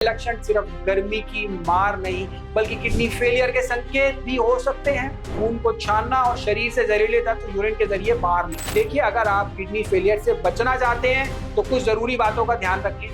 लक्षण सिर्फ गर्मी की मार नहीं बल्कि किडनी फेलियर के संकेत भी हो सकते हैं। खून को छानना और शरीर से जहरीले तत्व यूरिन के जरिए बाहर निकलना। देखिए, अगर आप किडनी फेलियर से बचना चाहते हैं तो कुछ जरूरी बातों का ध्यान रखें।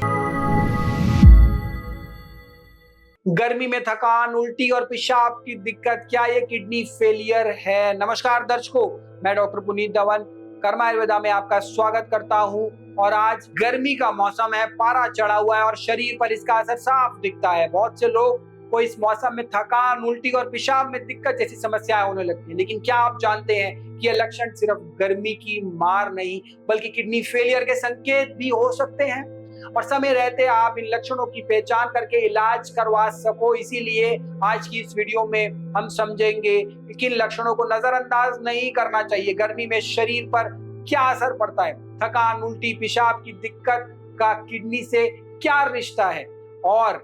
गर्मी में थकान, उल्टी और पेशाब की दिक्कत, क्या ये किडनी फेलियर है? नमस्कार दर्शकों, मैं डॉक्टर पुनीत धवन कर्मा आयुर्वेदा में आपका स्वागत करता हूं। और आज गर्मी का मौसम है, पारा चढ़ा हुआ है और शरीर पर इसका असर साफ दिखता है। बहुत से लोग को इस मौसम में थकान, उल्टी और पेशाब में दिक्कत जैसी समस्याएं होने लगती हैं। लेकिन क्या आप जानते हैं कि ये लक्षण सिर्फ गर्मी की मार नहीं बल्कि किडनी फेलियर के संकेत भी हो सकते हैं? और समय रहते आप इन लक्षणों की पहचान करके इलाज करवा सको। इसीलिए आज की इस वीडियो में हम समझेंगे कि किन लक्षणों को नजरअंदाज नहीं करना चाहिए। गर्मी में शरीर पर क्या असर पड़ता है, थकान, उल्टी, पेशाब की दिक्कत का किडनी से क्या रिश्ता है और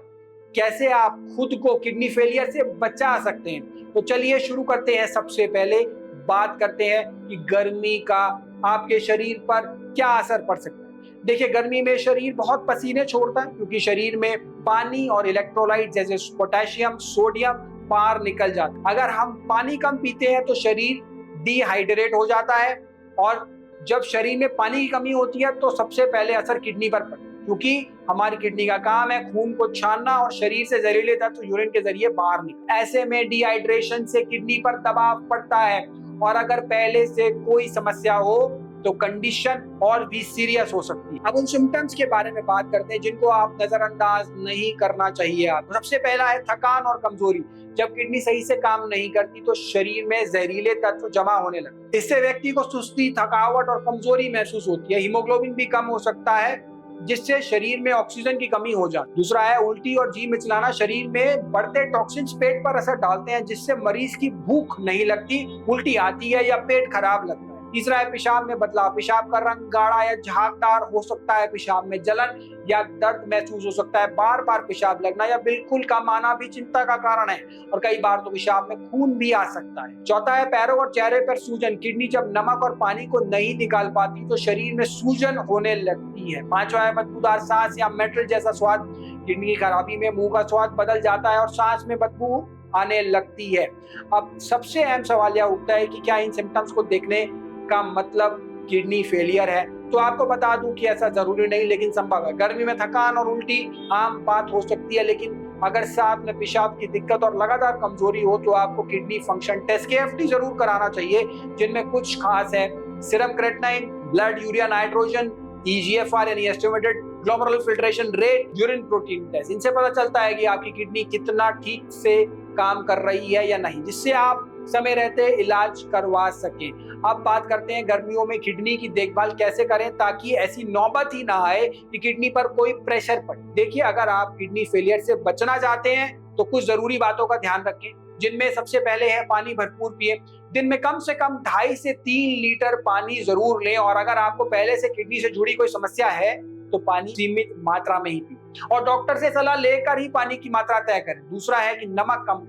कैसे आप खुद को किडनी फेलियर से बचा सकते हैं। तो चलिए शुरू करते हैं। सबसे पहले बात करते हैं कि गर्मी का आपके शरीर पर क्या असर पड़ सकता है। देखिए, गर्मी में शरीर बहुत पसीने छोड़ता है क्योंकि शरीर में पानी और इलेक्ट्रोलाइट जैसे पोटेशियम, सोडियम बाहर निकल जाता है। अगर हम पानी कम पीते हैं तो शरीर डिहाइड्रेट हो जाता है और जब शरीर में पानी की कमी होती है तो सबसे पहले असर किडनी पर पड़ता है, क्योंकि हमारी किडनी का काम है खून को छानना और शरीर से जहरीले तत्व यूरिन के जरिए बाहर निकलना। ऐसे में डिहाइड्रेशन से किडनी पर दबाव पड़ता है और अगर पहले से कोई समस्या हो तो कंडीशन और भी सीरियस हो सकती है। अब उन सिम्टम्स के बारे में बात करते हैं जिनको आप नजरअंदाज नहीं करना चाहिए। आप सबसे पहला है थकान और कमजोरी। जब किडनी सही से काम नहीं करती तो शरीर में जहरीले तत्व जमा होने लगते। इससे व्यक्ति को सुस्ती, थकावट और कमजोरी महसूस होती है। हीमोग्लोबिन भी कम हो सकता है जिससे शरीर में ऑक्सीजन की कमी हो जाती है। दूसरा है उल्टी और जी मिचलाना। शरीर में बढ़ते टॉक्सिन्स पेट पर असर डालते हैं जिससे मरीज की भूख नहीं लगती, उल्टी आती है या पेट खराब लगता है। तीसरा है पेशाब में बदलाव। पेशाब का रंग गाढ़ा या झागदार हो सकता है। पेशाब में जलन या दर्द महसूस हो सकता है। बार बार पेशाब लगना या बिल्कुल कम आना भी चिंता का कारण है और कई बार तो पेशाब में खून भी आ सकता है। चौथा है पैरों और चेहरे पर सूजन। किडनी जब नमक और पानी को नहीं निकाल पाती तो शरीर में सूजन होने लगती है। पांचवा है बदबूदार सांस या मेटल जैसा स्वाद। किडनी की खराबी में मुंह का स्वाद बदल जाता है और सांस में बदबू आने लगती है। अब सबसे अहम सवाल यह उठता है कि क्या इन सिम्टम्स को देखने का मतलब किडनी फेलियर है? तो आपको बता दूं कि ऐसा जरूरी नहीं लेकिन संभव है। गर्मी में थकान और उल्टी आम बात हो सकती है, लेकिन अगर साथ में पेशाब की दिक्कत और लगातार कमजोरी हो तो आपको किडनी फंक्शन टेस्ट KFT जरूर कराना चाहिए, जिनमें कुछ खास है। Serum creatinine, blood urea nitrogen, EGFR यानी estimated glomerular filtration rate, urine protein test. इनसे पता चलता है कि आपकी किडनी कितना ठीक से काम कर रही है या नहीं, जिससे आप समय रहते इलाज करवा सके। अब बात करते हैं गर्मियों में किडनी की देखभाल कैसे करें ताकि ऐसी नौबत ही ना आए कि किडनी पर कोई प्रेशर पड़े। देखिए, अगर आप किडनी फेलियर से बचना चाहते हैं तो कुछ जरूरी बातों का ध्यान रखें, जिनमें सबसे पहले है पानी भरपूर पिए। दिन में कम से कम 2.5 से 3 लीटर पानी जरूर लें और अगर आपको पहले से किडनी से जुड़ी कोई समस्या है तो पानी सीमित मात्रा में ही पिए और डॉक्टर से सलाह लेकर ही पानी की मात्रा तय करें। दूसरा है कि नमक कम।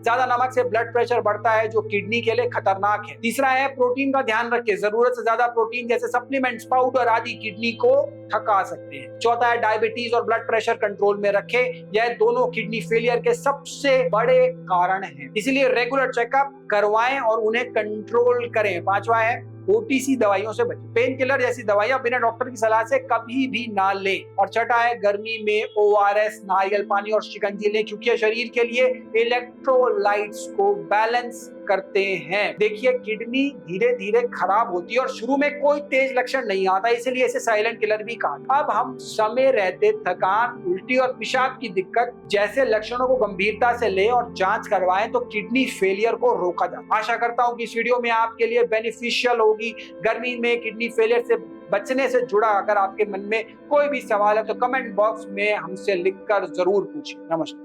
ज्यादा नमक से ब्लड प्रेशर बढ़ता है जो किडनी के लिए खतरनाक है। तीसरा है प्रोटीन का ध्यान रखें। जरूरत से ज्यादा प्रोटीन जैसे सप्लीमेंट्स, पाउडर आदि किडनी को थका सकते हैं। चौथा है डायबिटीज और ब्लड प्रेशर कंट्रोल में रखें। यह दोनों किडनी फेलियर के सबसे बड़े कारण हैं, इसलिए रेगुलर चेकअप करवाएं और उन्हें कंट्रोल करें। पांचवा है OTC दवाइयों से बचें। पेन किलर जैसी दवाइयां बिना डॉक्टर की सलाह से कभी भी ना लें। और छठा है गर्मी में ORS, नारियल पानी और शिकंजी लें क्योंकि ये शरीर के लिए इलेक्ट्रोलाइट्स को बैलेंस करते हैं। देखिए, किडनी धीरे धीरे खराब होती है और शुरू में कोई तेज लक्षण नहीं आता, इसलिए इसे साइलेंट किलर भी कहा। अब हम समय रहते थकान, उल्टी और पेशाब की दिक्कत जैसे लक्षणों को गंभीरता से लें और जांच करवाएं तो किडनी फेलियर को रोका जा। आशा करता हूं कि इस वीडियो में आपके लिए बेनिफिशियल होगी। गर्मी में किडनी फेलियर से बचने से जुड़ा अगर आपके मन में कोई भी सवाल है तो कमेंट बॉक्स में हमसे लिखकर जरूर पूछें। नमस्कार।